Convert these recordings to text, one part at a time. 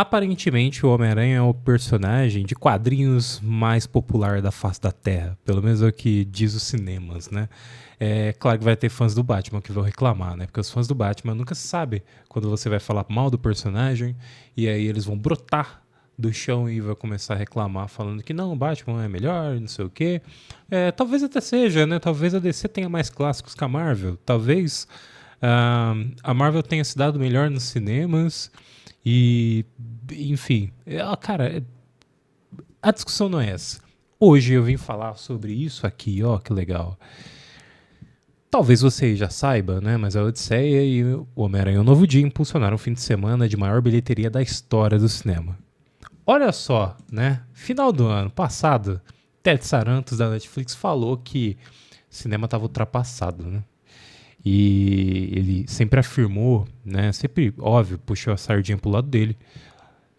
Aparentemente, o Homem-Aranha é o personagem de quadrinhos mais popular da face da Terra. Pelo menos é o que diz os cinemas, né? É claro que vai ter fãs do Batman que vão reclamar, né? Porque os fãs do Batman nunca sabem quando você vai falar mal do personagem e aí eles vão brotar do chão e vai começar a reclamar falando que não, o Batman é melhor, não sei o quê. Talvez até seja, né? Talvez a DC tenha mais clássicos que a Marvel. Talvez a Marvel tenha se dado melhor nos cinemas e, enfim, cara, a discussão não é essa. Hoje eu vim falar sobre isso aqui, ó, que legal. Talvez você já saiba, né? Mas a Odisseia e o Homem-Aranha O Novo Dia impulsionaram o fim de semana de maior bilheteria da história do cinema. Olha só, né? Final do ano passado, Ted Sarandos da Netflix falou que o cinema estava ultrapassado, né? E ele sempre afirmou, né? Sempre, óbvio, puxou a sardinha pro lado dele,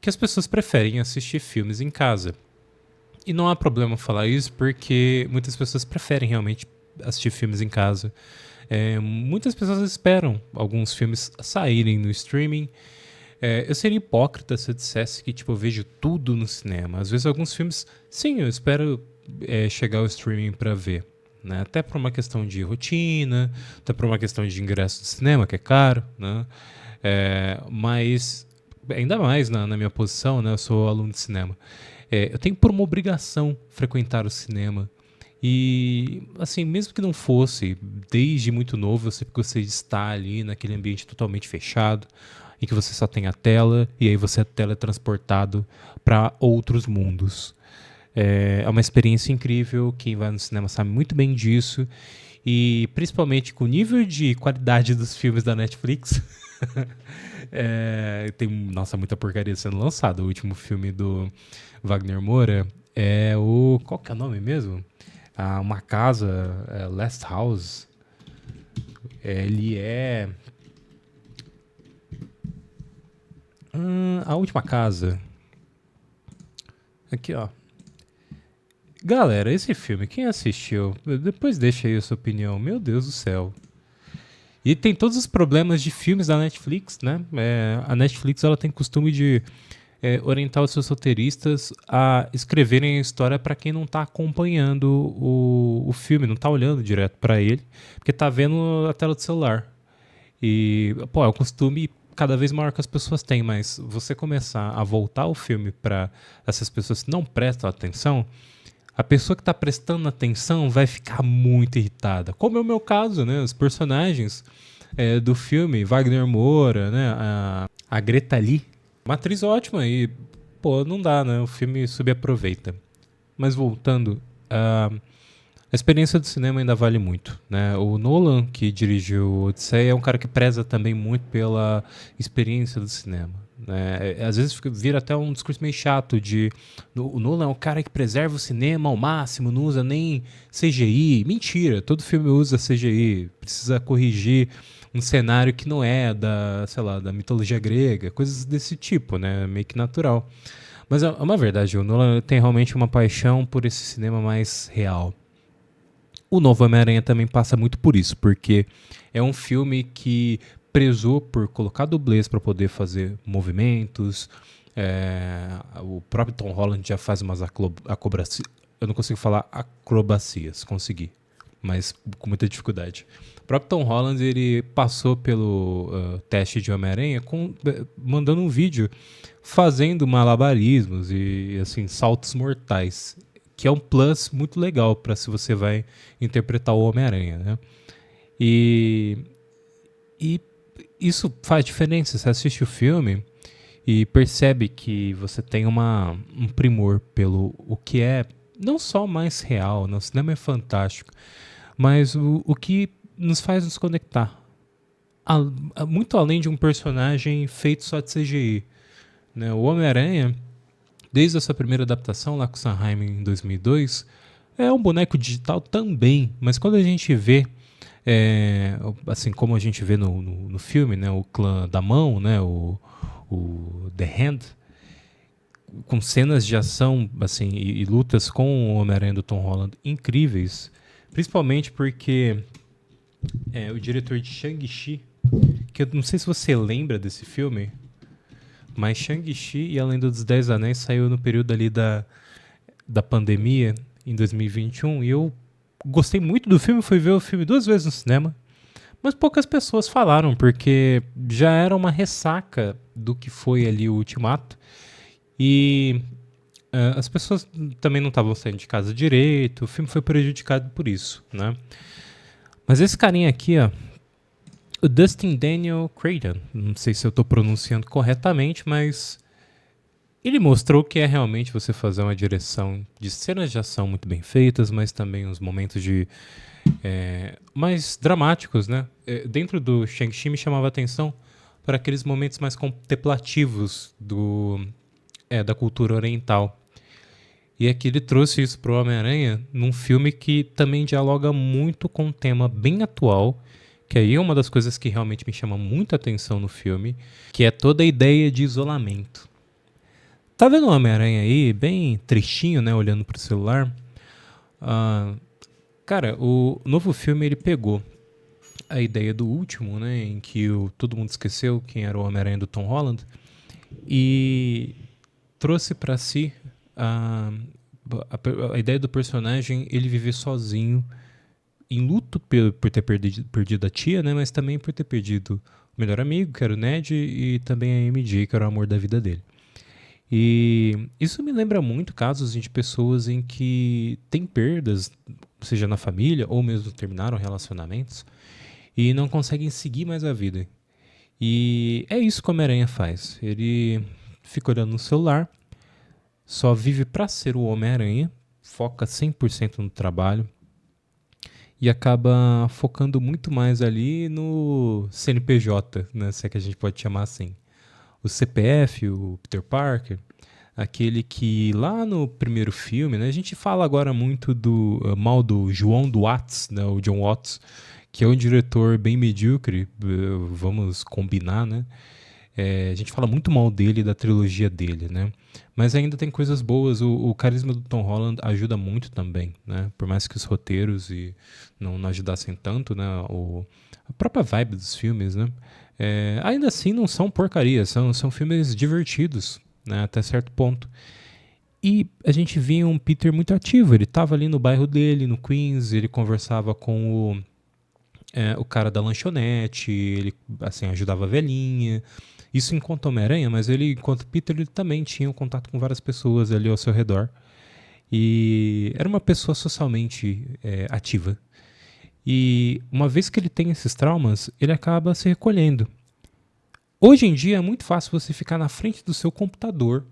que as pessoas preferem assistir filmes em casa. E não há problema falar isso porque muitas pessoas preferem realmente assistir filmes em casa. Muitas pessoas esperam alguns filmes saírem no streaming. Eu seria hipócrita se eu dissesse que tipo, eu vejo tudo no cinema. Às vezes alguns filmes, sim, eu espero chegar ao streaming para ver. Né? Até por uma questão de rotina, até por uma questão de ingresso do cinema, que é caro. Né? Mas, ainda mais na minha posição, né? Eu sou aluno de cinema. Eu tenho por uma obrigação frequentar o cinema. E, assim, mesmo que não fosse, desde muito novo, eu sempre gostei de estar ali naquele ambiente totalmente fechado, em que você só tem a tela e aí você é teletransportado para outros mundos. É uma experiência incrível, quem vai no cinema sabe muito bem disso, e principalmente com o nível de qualidade dos filmes da Netflix. Tem, nossa, muita porcaria sendo lançada. O último filme do Wagner Moura é o. Qual que é o nome mesmo? Uma casa, Last House. Ele é. A última casa. Aqui, ó. Galera, esse filme, quem assistiu? Depois deixa aí a sua opinião. Meu Deus do céu. E tem todos os problemas de filmes da Netflix, né? A Netflix ela tem costume de orientar os seus roteiristas a escreverem a história para quem não está acompanhando o filme, não está olhando direto para ele, porque está vendo a tela do celular. E, pô, é um costume cada vez maior que as pessoas têm, mas você começar a voltar o filme para essas pessoas que não prestam atenção, a pessoa que está prestando atenção vai ficar muito irritada. Como é o meu caso, né? Os personagens do filme, Wagner Moura, né? A Greta Lee, uma atriz ótima e, pô, não dá, né? O filme subaproveita. Mas voltando, a experiência do cinema ainda vale muito, né? O Nolan, que dirigiu Odisseia, é um cara que preza também muito pela experiência do cinema. Né? Às vezes vira até um discurso meio chato de o Nolan é o cara que preserva o cinema ao máximo, não usa nem CGI. Mentira, todo filme usa CGI. Precisa corrigir um cenário que não é da, sei lá, da mitologia grega, coisas desse tipo, né? Meio que natural. Mas é uma verdade, o Nolan tem realmente uma paixão por esse cinema mais real. O Novo Homem-Aranha também passa muito por isso, porque é um filme que prezou por colocar dublês para poder fazer movimentos. O próprio Tom Holland já faz umas acrobacias. Eu não consigo falar acrobacias, consegui, mas com muita dificuldade. O próprio Tom Holland ele passou pelo teste de Homem-Aranha mandando um vídeo fazendo malabarismos e assim saltos mortais, que é um plus muito legal para se você vai interpretar o Homem-Aranha, né? E, e isso faz diferença. Você assiste o filme e percebe que você tem um primor pelo o que é não só mais real, né? O cinema é fantástico, mas o que nos faz nos conectar. Muito além de um personagem feito só de CGI. Né? O Homem-Aranha, desde a sua primeira adaptação lá com o Sam Raimi em 2002, é um boneco digital também, mas quando a gente vê, assim como a gente vê no filme, né, o clã da mão, né, o The Hand, com cenas de ação assim, e lutas com o Homem-Aranha do Tom Holland incríveis, principalmente porque o diretor de Shang-Chi, que eu não sei se você lembra desse filme, mas Shang-Chi e A Lenda dos Dez Anéis saiu no período ali da pandemia, em 2021, e eu gostei muito do filme, fui ver o filme 2 vezes no cinema, mas poucas pessoas falaram, porque já era uma ressaca do que foi ali o Ultimato, e as pessoas também não estavam saindo de casa direito, o filme foi prejudicado por isso, né? Mas esse carinha aqui, ó, o Dustin Daniel Creighton, não sei se eu estou pronunciando corretamente, mas ele mostrou que é realmente você fazer uma direção de cenas de ação muito bem feitas, mas também uns momentos de mais dramáticos, né? Dentro do Shang-Chi me chamava a atenção para aqueles momentos mais contemplativos da cultura oriental. E aqui ele trouxe isso para o Homem-Aranha num filme que também dialoga muito com um tema bem atual, que aí é uma das coisas que realmente me chama muita atenção no filme, que é toda a ideia de isolamento. Tá vendo o Homem-Aranha aí, bem tristinho, né, olhando pro celular? Ah, cara, o novo filme ele pegou a ideia do último, né, em que todo mundo esqueceu quem era o Homem-Aranha do Tom Holland, e trouxe para si a ideia do personagem ele viver sozinho, em luto por ter perdido a tia, né, mas também por ter perdido o melhor amigo, que era o Ned, e também a MJ, que era o amor da vida dele. E isso me lembra muito casos de pessoas em que tem perdas, seja na família ou mesmo terminaram relacionamentos e não conseguem seguir mais a vida. E é isso que o Homem-Aranha faz. Ele fica olhando no celular, só vive para ser o Homem-Aranha, foca 100% no trabalho e acaba focando muito mais ali no CNPJ, né, se é que a gente pode chamar assim. O CPF, o Peter Parker, aquele que lá no primeiro filme, né, a gente fala agora muito do mal do João Watts, né, o John Watts, que é um diretor bem medíocre, vamos combinar, né? A gente fala muito mal dele, da trilogia dele, né? Mas ainda tem coisas boas. O carisma do Tom Holland ajuda muito também, né? Por mais que os roteiros não ajudassem tanto, né? A própria vibe dos filmes, né? Ainda assim não são porcarias, são filmes divertidos, né? Até certo ponto. E a gente via um Peter muito ativo. Ele estava ali no bairro dele, no Queens, ele conversava com o cara da lanchonete, ele assim, ajudava a velhinha. Isso enquanto Homem-Aranha, mas ele, enquanto Peter, ele também tinha um contato com várias pessoas ali ao seu redor. E era uma pessoa socialmente ativa. E uma vez que ele tem esses traumas, ele acaba se recolhendo. Hoje em dia é muito fácil você ficar na frente do seu computador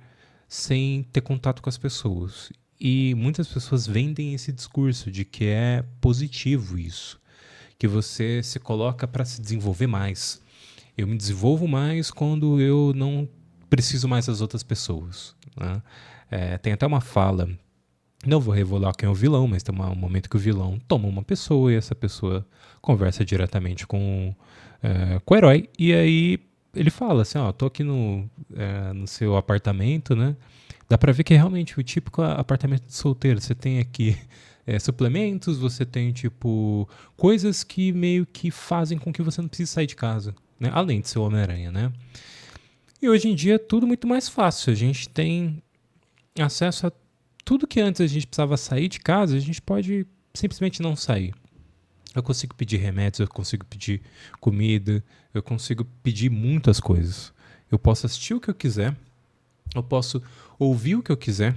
sem ter contato com as pessoas. E muitas pessoas vendem esse discurso de que é positivo isso, que você se coloca para se desenvolver mais. Eu me desenvolvo mais quando eu não preciso mais das outras pessoas, né? Tem até uma fala, não vou revelar quem é o vilão, mas tem um momento que o vilão toma uma pessoa e essa pessoa conversa diretamente com o herói, e aí ele fala assim, ó, tô aqui no seu apartamento, né? Dá pra ver que é realmente o típico apartamento de solteiro. Você tem aqui suplementos, você tem tipo coisas que meio que fazem com que você não precise sair de casa, né? Além de ser o Homem-Aranha, né? E hoje em dia é tudo muito mais fácil. A gente tem acesso a tudo que antes a gente precisava sair de casa, a gente pode simplesmente não sair. Eu consigo pedir remédios, eu consigo pedir comida, eu consigo pedir muitas coisas. Eu posso assistir o que eu quiser, eu posso ouvir o que eu quiser.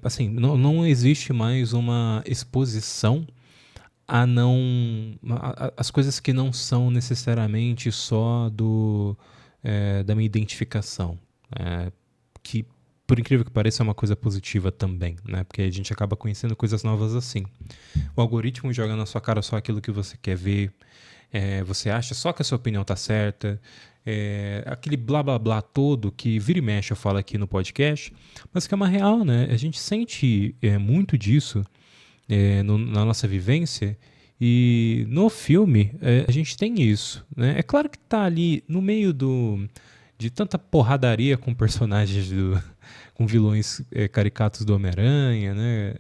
Assim, não existe mais uma exposição as coisas que não são necessariamente só da minha identificação, que por incrível que pareça é uma coisa positiva também, né? Porque a gente acaba conhecendo coisas novas assim. O algoritmo joga na sua cara só aquilo que você quer ver, você acha só que a sua opinião tá certa, aquele blá blá blá todo que vira e mexe eu falo aqui no podcast, mas que é uma real, né? A gente sente muito disso na nossa vivência, e no filme a gente tem isso, né? É claro que tá ali no meio de tanta porradaria com personagens com vilões caricatos do Homem-Aranha, né?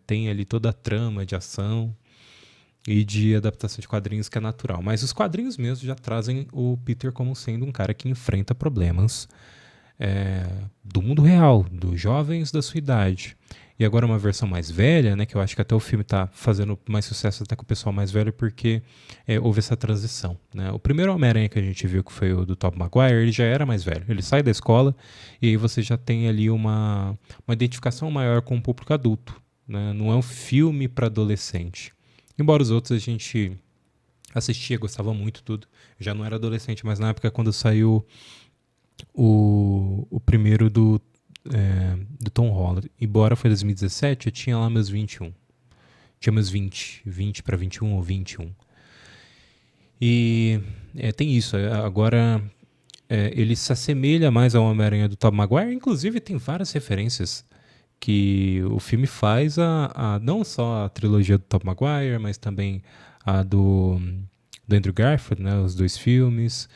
Tem ali toda a trama de ação, e de adaptação de quadrinhos que é natural. Mas os quadrinhos mesmo já trazem o Peter como sendo um cara que enfrenta problemas do mundo real, dos jovens da sua idade. E agora uma versão mais velha, né, que eu acho que até o filme está fazendo mais sucesso até com o pessoal mais velho, porque houve essa transição. Né? O primeiro Homem-Aranha que a gente viu, que foi o do Tobey Maguire, ele já era mais velho. Ele sai da escola e aí você já tem ali uma identificação maior com o público adulto. Né? Não é um filme para adolescente. Embora os outros a gente assistia, gostava muito, tudo. Já não era adolescente, mas na época quando saiu o primeiro do Tom Holland, embora foi 2017, eu tinha lá meus 21. Tinha meus 20 para 21 ou 21. E tem isso. Agora ele se assemelha mais ao Homem-Aranha do Tobey Maguire, inclusive tem várias referências que o filme faz a não só a trilogia do Tobey Maguire, mas também a do Andrew Garfield, né, os dois filmes,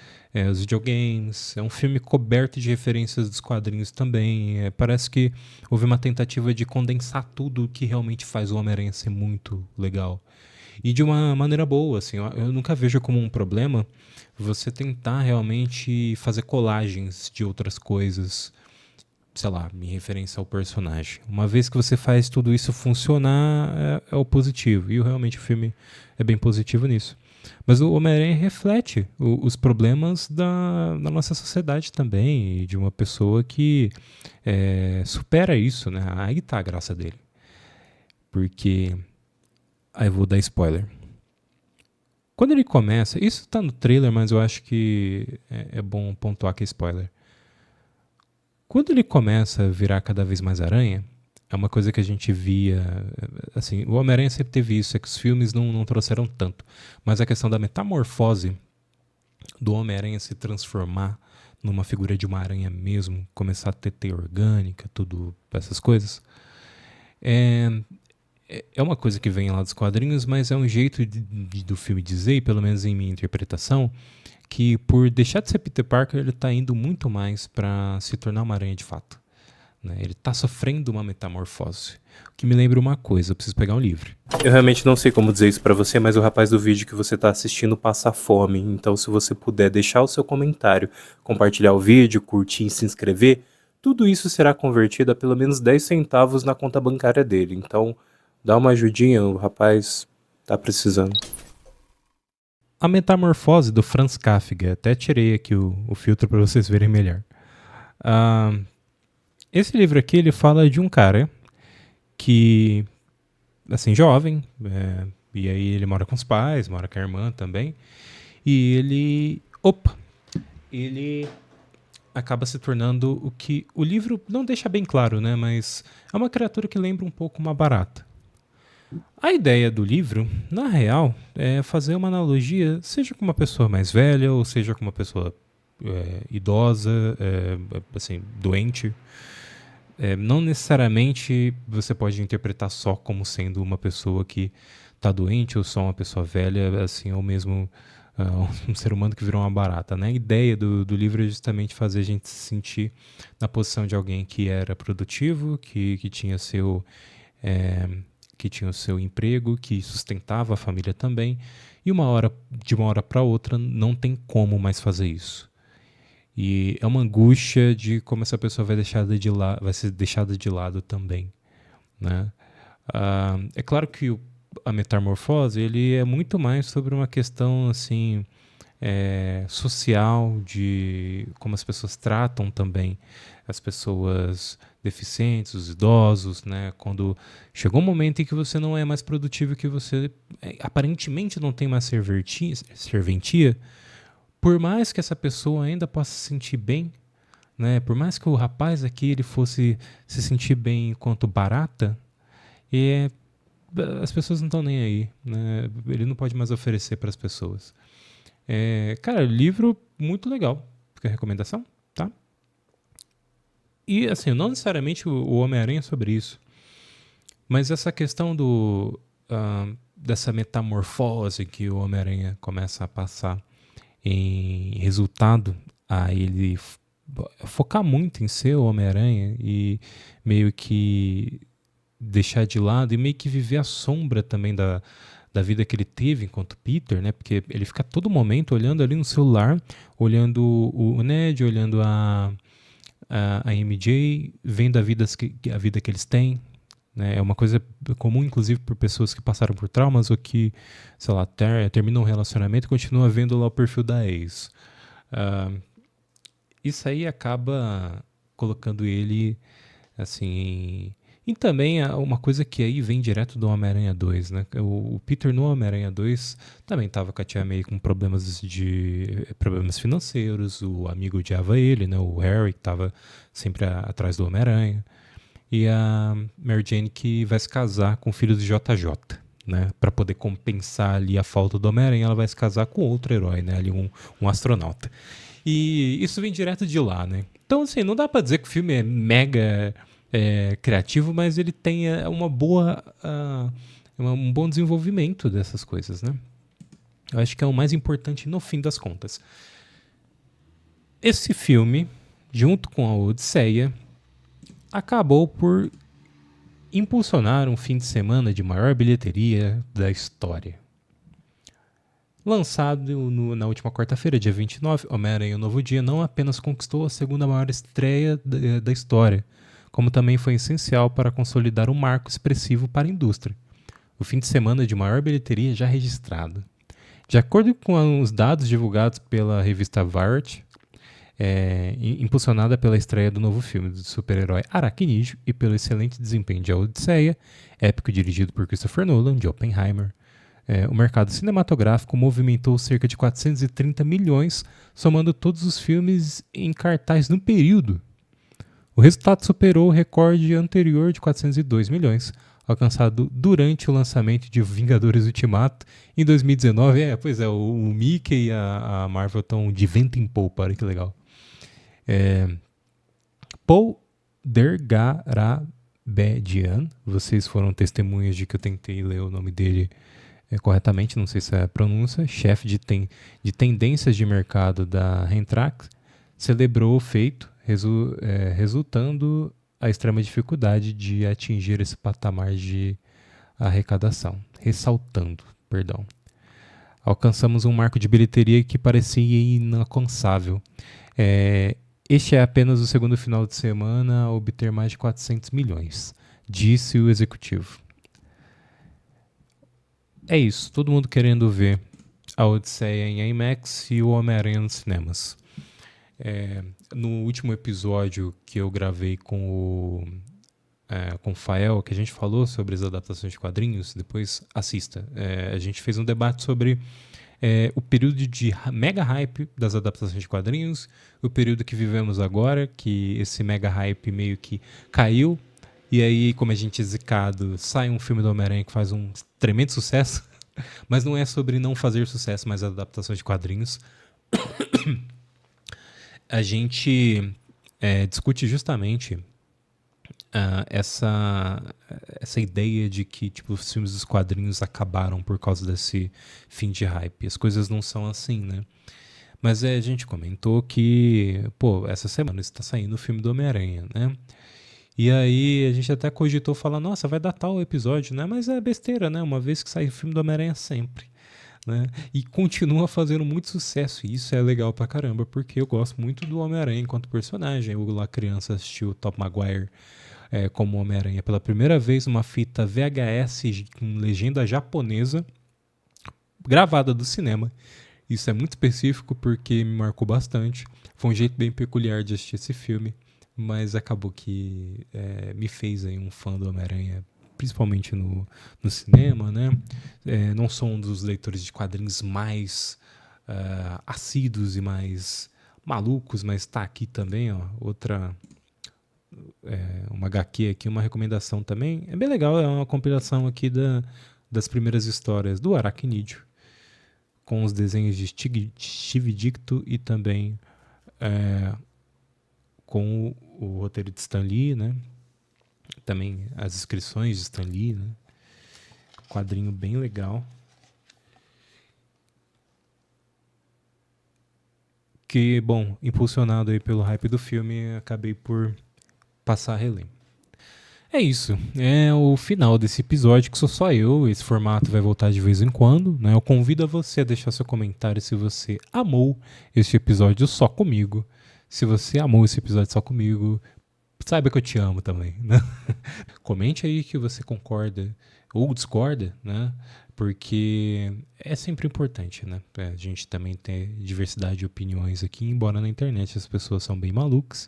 os videogames. É um filme coberto de referências dos quadrinhos também. Parece que houve uma tentativa de condensar tudo o que realmente faz o Homem-Aranha ser muito legal. E de uma maneira boa, assim, eu nunca vejo como um problema você tentar realmente fazer colagens de outras coisas, sei lá, em referência ao personagem. Uma vez que você faz tudo isso funcionar, é o positivo. E realmente o filme é bem positivo nisso. Mas o Homem-Aranha reflete os problemas da nossa sociedade também, e de uma pessoa que supera isso, né? Aí tá a graça dele. Porque. Aí vou dar spoiler. Quando ele começa, isso tá no trailer, mas eu acho que é bom pontuar que é spoiler. Quando ele começa a virar cada vez mais aranha, é uma coisa que a gente via. Assim, o Homem-Aranha sempre teve isso, é que os filmes não trouxeram tanto. Mas a questão da metamorfose do Homem-Aranha se transformar numa figura de uma aranha mesmo, começar a ter teia orgânica, tudo, essas coisas, é uma coisa que vem lá dos quadrinhos, mas é um jeito do filme dizer, e pelo menos em minha interpretação, que por deixar de ser Peter Parker, ele está indo muito mais para se tornar uma aranha de fato. Né? Ele está sofrendo uma metamorfose. O que me lembra uma coisa, eu preciso pegar um livro. Eu realmente não sei como dizer isso para você, mas o rapaz do vídeo que você está assistindo passa fome. Então, se você puder deixar o seu comentário, compartilhar o vídeo, curtir e se inscrever, tudo isso será convertido a pelo menos 10 centavos na conta bancária dele. Então, dá uma ajudinha, o rapaz tá precisando. A Metamorfose, do Franz Kafka. Até tirei aqui o filtro para vocês verem melhor. Esse livro aqui, ele fala de um cara que, assim, jovem, e aí ele mora com os pais, mora com a irmã também, e ele acaba se tornando o que o livro não deixa bem claro, né, mas é uma criatura que lembra um pouco uma barata. A ideia do livro, na real, é fazer uma analogia, seja com uma pessoa mais velha, ou seja com uma pessoa idosa, assim, doente. Não necessariamente você pode interpretar só como sendo uma pessoa que está doente, ou só uma pessoa velha, assim, ou mesmo um ser humano que virou uma barata. Né? A ideia do livro é justamente fazer a gente se sentir na posição de alguém que era produtivo, que tinha seu emprego, que sustentava a família também, e de uma hora para outra não tem como mais fazer isso. E é uma angústia de como essa pessoa vai ser deixada de lado também. Né? É claro que a metamorfose ele é muito mais sobre uma questão assim, social, de como as pessoas tratam também as pessoas deficientes, os idosos, né? Quando chegou um momento em que você não é mais produtivo, que você aparentemente não tem mais serventia, por mais que essa pessoa ainda possa se sentir bem, né? Por mais que o rapaz aqui ele fosse se sentir bem enquanto barata, as pessoas não estão nem aí, né? Ele não pode mais oferecer para as pessoas. Cara, livro muito legal. Fica a recomendação, tá? E, assim, não necessariamente o Homem-Aranha é sobre isso. Mas essa questão dessa metamorfose que o Homem-Aranha começa a passar em resultado a ele focar muito em ser o Homem-Aranha e meio que deixar de lado e meio que viver à sombra também da vida que ele teve enquanto Peter, né? Porque ele fica a todo momento olhando ali no celular, olhando o Ned, olhando a MJ, vendo a vida que eles têm, né? É uma coisa comum, inclusive, por pessoas que passaram por traumas ou que, sei lá, terminam um relacionamento e continuam vendo lá o perfil da ex. Ah, isso aí acaba colocando ele, assim... E também uma coisa que aí vem direto do Homem-Aranha 2, né? O Peter no Homem-Aranha 2 também estava com a tia May com problemas financeiros, o amigo odiava ele, né? O Harry, que estava sempre atrás do Homem-Aranha. E a Mary Jane que vai se casar com o filho do JJ, né? Para poder compensar ali a falta do Homem-Aranha, ela vai se casar com outro herói, né? Ali um astronauta. E isso vem direto de lá, né? Então, assim, não dá pra dizer que o filme é mega criativo, mas ele tem uma boa... um bom desenvolvimento dessas coisas, né? Eu acho que é o mais importante no fim das contas. Esse filme, junto com a Odisseia, acabou por impulsionar um fim de semana de maior bilheteria da história. Lançado na última quarta-feira, dia 29, Homem-Aranha O Novo Dia não apenas conquistou a segunda maior estreia da história, como também foi essencial para consolidar um marco expressivo para a indústria. O fim de semana de maior bilheteria já registrado. De acordo com os dados divulgados pela revista Variety, impulsionada pela estreia do novo filme do super-herói Aracnídeo e pelo excelente desempenho de A Odisseia, épico dirigido por Christopher Nolan, de Oppenheimer, o mercado cinematográfico movimentou cerca de 430 milhões, somando todos os filmes em cartaz no período. O resultado superou o recorde anterior de 402 milhões, alcançado durante o lançamento de Vingadores Ultimato em 2019. Pois é, o Mickey e a Marvel estão de vento em polpa, olha que legal. Paul Dergarabedian, vocês foram testemunhas de que eu tentei ler o nome dele corretamente, não sei se é a pronúncia, chefe de tendências de mercado da Rentrax, celebrou o feito, resultando a extrema dificuldade de atingir esse patamar de arrecadação. Ressaltando, perdão. Alcançamos um marco de bilheteria que parecia inalcançável. Este é apenas o segundo final de semana a obter mais de 400 milhões, disse o executivo. É isso, todo mundo querendo ver a Odisseia em IMAX e o Homem-Aranha nos cinemas. No último episódio que eu gravei com o Fael, que a gente falou sobre as adaptações de quadrinhos, depois assista. A gente fez um debate sobre o período de mega hype das adaptações de quadrinhos, o período que vivemos agora, que esse mega hype meio que caiu, e aí, como a gente é zicado, sai um filme do Homem-Aranha que faz um tremendo sucesso, mas não é sobre não fazer sucesso, mas adaptações de quadrinhos. A gente discute justamente essa ideia de que tipo, os filmes dos quadrinhos acabaram por causa desse fim de hype. As coisas não são assim, né? Mas a gente comentou que, essa semana está saindo o filme do Homem-Aranha, né? E aí a gente até cogitou falar, nossa, vai dar tal episódio, né? Mas é besteira, né? Uma vez que sai o filme do Homem-Aranha sempre. Né? E continua fazendo muito sucesso. E isso é legal pra caramba, porque eu gosto muito do Homem-Aranha enquanto personagem. Eu lá criança assisti o Tobey Maguire como Homem-Aranha pela primeira vez, uma fita VHS com legenda japonesa gravada do cinema. Isso é muito específico porque me marcou bastante. Foi um jeito bem peculiar de assistir esse filme, mas acabou que me fez aí um fã do Homem-Aranha, principalmente no cinema, né? Não sou um dos leitores de quadrinhos mais assíduos e mais malucos, mas tá aqui também, ó, uma HQ aqui, uma recomendação também. É bem legal, é uma compilação aqui das primeiras histórias do Aracnídeo, com os desenhos de Steve Ditko e também com o roteiro de Stan Lee, né? Também as inscrições de Stan Lee, né? Quadrinho bem legal. Que, bom, impulsionado aí pelo hype do filme, acabei por passar a reler. É isso, é o final desse episódio, que sou só eu, esse formato vai voltar de vez em quando, né? Eu convido a você a deixar seu comentário se você amou este episódio só comigo. Se você amou esse episódio só comigo, saiba que eu te amo também, né? Comente aí que você concorda ou discorda, né? Porque é sempre importante, né? A gente também ter diversidade de opiniões aqui, embora na internet as pessoas são bem malucas.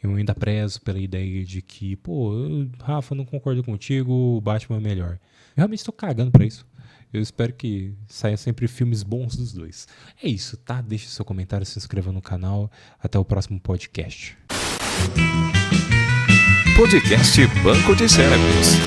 Eu ainda prezo pela ideia de que, pô, Rafa, não concordo contigo, o Batman é melhor. Eu realmente estou cagando pra isso. Eu espero que saia sempre filmes bons dos dois. É isso, tá? Deixe seu comentário, se inscreva no canal. Até o próximo podcast. Podcast Banco de Cérebros.